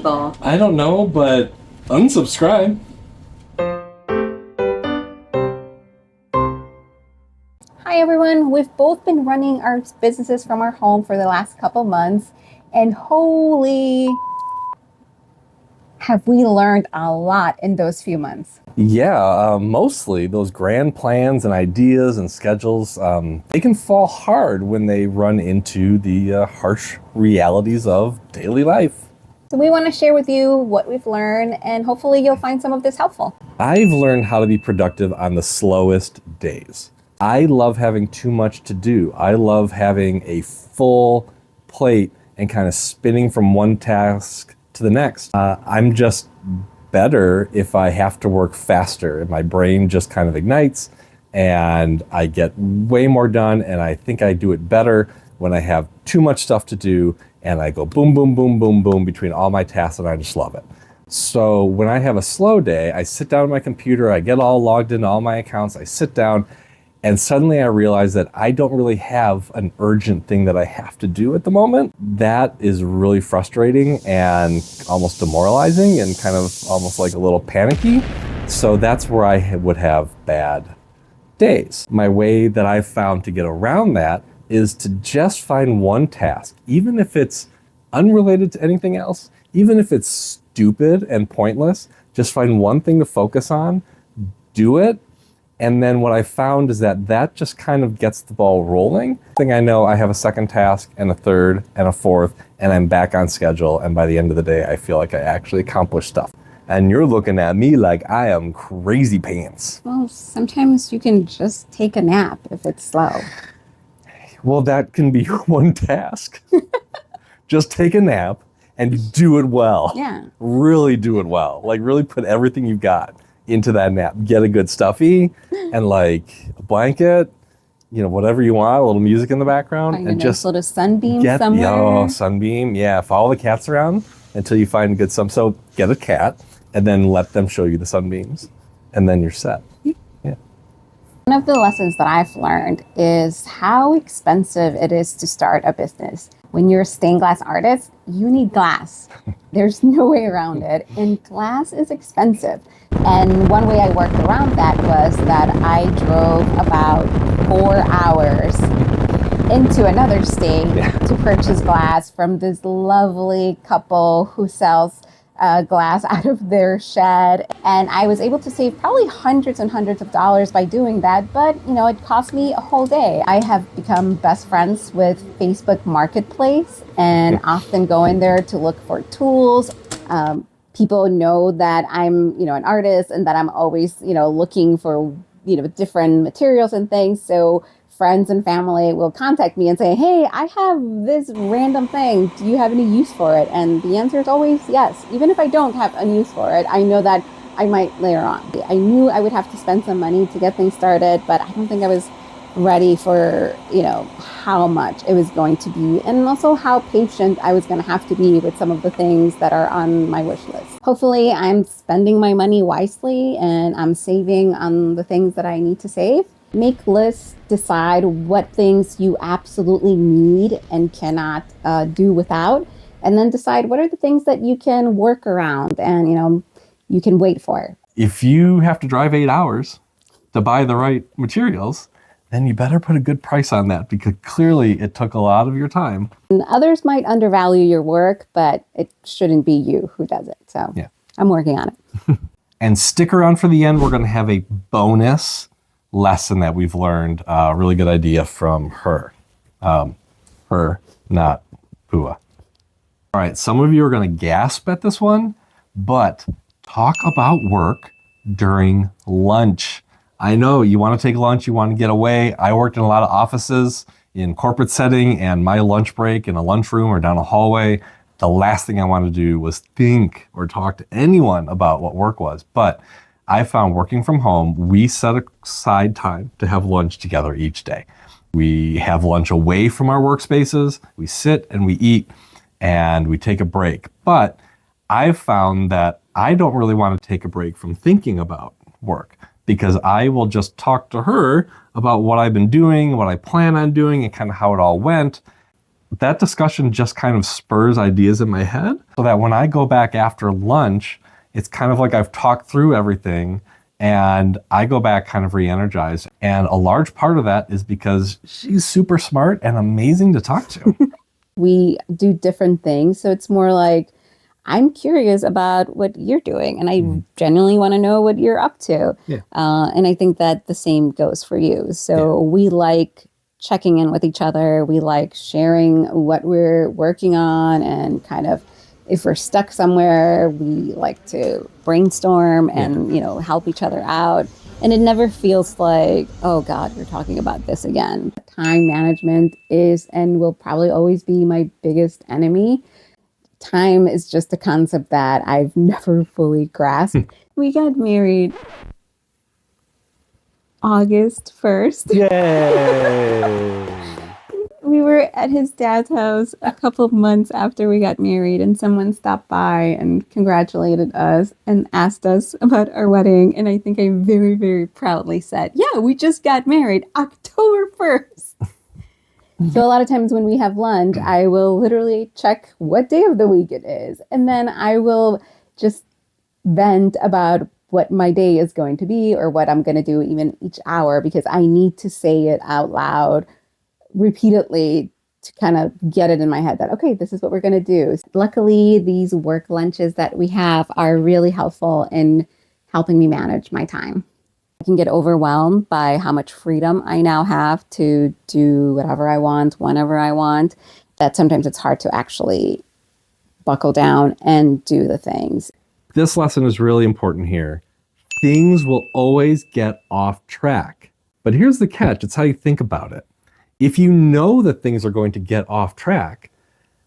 people? I don't know, but unsubscribe. Hi everyone, we've both been running our businesses from our home for the last couple months, and holy, have we learned a lot in those few months. Yeah, mostly those grand plans and ideas and schedules, they can fall hard when they run into the harsh realities of daily life. So we want to share with you what we've learned, and hopefully you'll find some of this helpful. I've learned how to be productive on the slowest days. I love having too much to do. I love having a full plate and kind of spinning from one task to the next. I'm just better if I have to work faster. My brain just kind of ignites and I get way more done, and I think I do it better when I have too much stuff to do and I go boom, boom, boom, boom, boom between all my tasks, and I just love it. So when I have a slow day, I sit down at my computer, I get all logged into all my accounts, I sit down, and suddenly I realize that I don't really have an urgent thing that I have to do at the moment. That is really frustrating and almost demoralizing and kind of almost like a little panicky. So that's where I would have bad days. My way that I've found to get around that is to just find one task, even if it's unrelated to anything else, even if it's stupid and pointless, just find one thing to focus on, do it. And then what I found is that just kind of gets the ball rolling. Next thing I know, I have a second task and a third and a fourth, and I'm back on schedule. And by the end of the day, I feel like I actually accomplished stuff. And you're looking at me like I am crazy pants. Well, sometimes you can just take a nap if it's slow. Well, that can be one task. Just take a nap and do it well. Yeah. Really do it well. Like really put everything you've got into that nap. Get a good stuffy and like a blanket, you know, whatever you want, a little music in the background. Find and a just nice little sunbeam get, somewhere. Oh, sunbeam. Yeah, follow the cats around until you find a good sun. So get a cat and then let them show you the sunbeams and then you're set. Yeah. One of the lessons that I've learned is how expensive it is to start a business. When you're a stained glass artist, you need glass. There's no way around it. And glass is expensive. And one way I worked around that was that I drove about 4 hours into another state to purchase glass from this lovely couple who sells glass out of their shed. And I was able to save probably hundreds and hundreds of dollars by doing that. But, you know, it cost me a whole day. I have become best friends with Facebook Marketplace and often go in there to look for tools. People know that I'm, you know, an artist and that I'm always, you know, looking for, you know, different materials and things. So friends and family will contact me and say, hey, I have this random thing. Do you have any use for it? And the answer is always yes. Even if I don't have a use for it, I know that I might later on. I knew I would have to spend some money to get things started, but I don't think I was ready for, you know, how much it was going to be, and also how patient I was going to have to be with some of the things that are on my wish list. Hopefully I'm spending my money wisely and I'm saving on the things that I need to save. Make lists, decide what things you absolutely need and cannot do without, and then decide what are the things that you can work around and, you know, you can wait for. If you have to drive 8 hours to buy the right materials, then you better put a good price on that, because clearly it took a lot of your time. And others might undervalue your work, but it shouldn't be you who does it. So yeah. I'm working on it. And stick around for the end. We're going to have a bonus lesson that we've learned. A really good idea from her. Her, not Pua. All right, some of you are going to gasp at this one, but talk about work during lunch. I know you want to take lunch, you want to get away. I worked in a lot of offices in corporate setting, and my lunch break in a lunchroom or down a hallway, the last thing I wanted to do was think or talk to anyone about what work was. But I found working from home, we set aside time to have lunch together each day. We have lunch away from our workspaces, we sit and we eat, and we take a break. But I've found that I don't really want to take a break from thinking about work, because I will just talk to her about what I've been doing, what I plan on doing, and kind of how it all went. that discussion just kind of spurs ideas in my head so that when I go back after lunch, it's kind of like I've talked through everything and I go back kind of re-energized. And a large part of that is because she's super smart and amazing to talk to. We do different things. So it's more like, I'm curious about what you're doing and I genuinely want to know what you're up to. Yeah. And I think that the same goes for you. So we like checking in with each other. We like sharing what we're working on and kind of if we're stuck somewhere, we like to brainstorm and, help each other out. And it never feels like, oh God, we're talking about this again. Time management is and will probably always be my biggest enemy. Time is just a concept that I've never fully grasped. We got married August 1st. Yay! We were at his dad's house a couple of months after we got married, and someone stopped by and congratulated us and asked us about our wedding. And I think I very, very proudly said, yeah, we just got married October 1st. So a lot of times when we have lunch, I will literally check what day of the week it is. And then I will just vent about what my day is going to be or what I'm going to do even each hour, because I need to say it out loud repeatedly to kind of get it in my head that, okay, this is what we're going to do. Luckily, these work lunches that we have are really helpful in helping me manage my time. I can get overwhelmed by how much freedom I now have to do whatever I want, whenever I want, that sometimes it's hard to actually buckle down and do the things. This lesson is really important here. Things will always get off track. But here's the catch. It's how you think about it. If you know that things are going to get off track,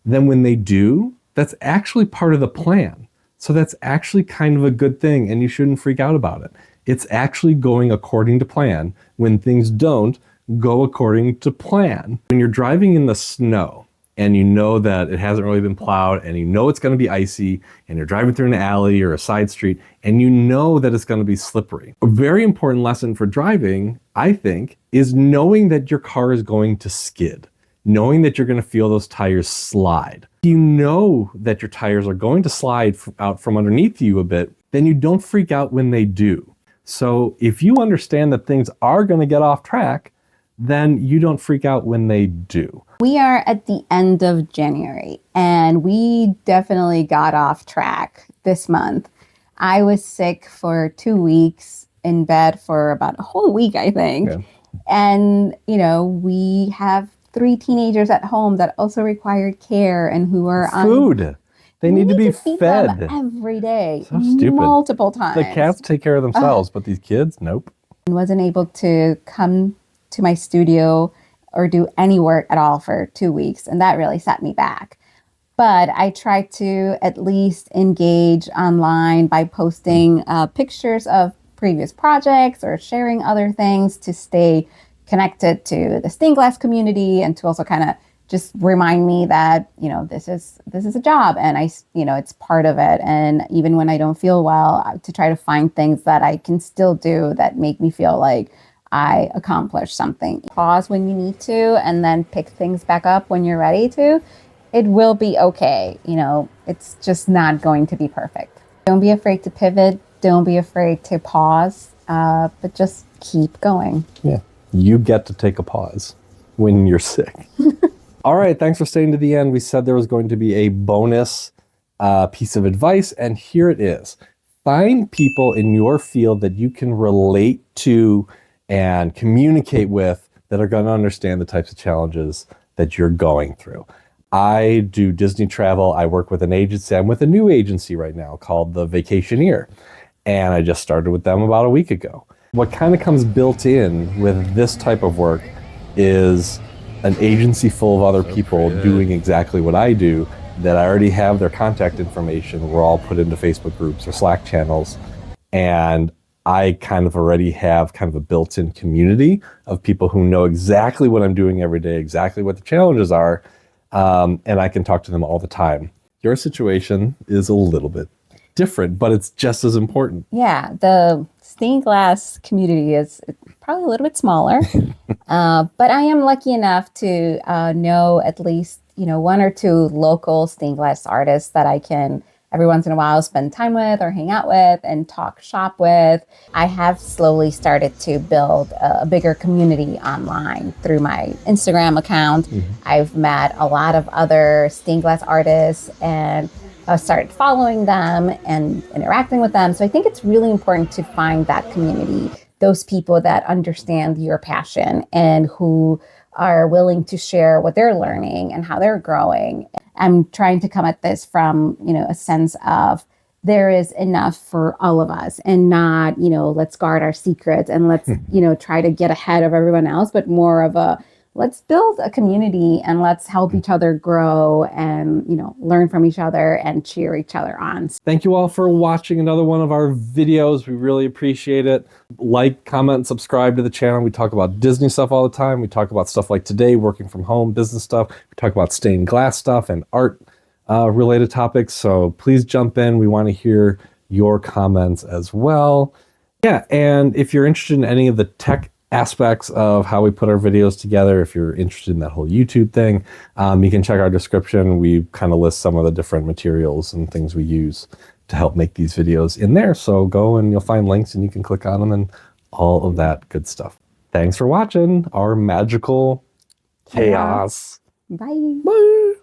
then when they do, that's actually part of the plan. So that's actually kind of a good thing, and you shouldn't freak out about it. It's actually going according to plan when things don't go according to plan. When you're driving in the snow and you know that it hasn't really been plowed and you know it's going to be icy and you're driving through an alley or a side street and you know that it's going to be slippery. A very important lesson for driving, I think, is knowing that your car is going to skid, knowing that you're going to feel those tires slide. If you know that your tires are going to slide out from underneath you a bit, then you don't freak out when they do. So if you understand that things are going to get off track, then you don't freak out when they do. We are at the end of January, and we definitely got off track this month. I was sick for 2 weeks, in bed for about a whole week, I think. Okay. And, we have 3 teenagers at home that also required care and who are on food. They need to be fed every day, so stupid. Multiple times. The cats take care of themselves, but these kids, nope. I wasn't able to come to my studio or do any work at all for 2 weeks. And that really set me back. But I try to at least engage online by posting pictures of previous projects or sharing other things to stay connected to the stained glass community and to also kind of just remind me that, this is a job and it's part of it. And even when I don't feel well, to try to find things that I can still do that make me feel like I accomplished something. Pause when you need to and then pick things back up when you're ready to. It will be okay. It's just not going to be perfect. Don't be afraid to pivot. Don't be afraid to pause, but just keep going. Yeah. You get to take a pause when you're sick. All right. Thanks for staying to the end. We said there was going to be a bonus piece of advice, and here it is. Find people in your field that you can relate to and communicate with that are going to understand the types of challenges that you're going through. I do Disney travel. I work with an agency. I'm with a new agency right now called The Vacationeer, and I just started with them about a week ago. What kind of comes built in with this type of work is an agency full of other people doing exactly what I do, that I already have their contact information. We're all put into Facebook groups or Slack channels, and I kind of already have kind of a built-in community of people who know exactly what I'm doing every day, exactly what the challenges are, and I can talk to them all the time. Your situation is a little bit different, but it's just as important. Yeah, the stained glass community is probably a little bit smaller, but I am lucky enough to know at least one or two local stained glass artists that I can every once in a while spend time with or hang out with and talk shop with. I have slowly started to build a bigger community online through my Instagram account. I've met a lot of other stained glass artists and started following them and interacting with them. So I think it's really important to find that community, those people that understand your passion and who are willing to share what they're learning and how they're growing. I'm trying to come at this from, a sense of there is enough for all of us and not, let's guard our secrets and let's, try to get ahead of everyone else, but more of a let's build a community and let's help each other grow and, learn from each other and cheer each other on. Thank you all for watching another one of our videos. We really appreciate it. Like, comment, and subscribe to the channel. We talk about Disney stuff all the time. We talk about stuff like today, working from home, business stuff. We talk about stained glass stuff and art related topics. So please jump in. We want to hear your comments as well. Yeah, and if you're interested in any of the tech aspects of how we put our videos together, if you're interested in that whole YouTube thing, you can check our description. We kind of list some of the different materials and things we use to help make these videos in there. So go and you'll find links and you can click on them and all of that good stuff. Thanks for watching our magical chaos. Bye. Bye.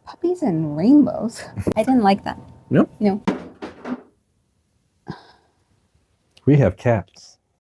Puppies and rainbows. I didn't like that. No. No. We have cats.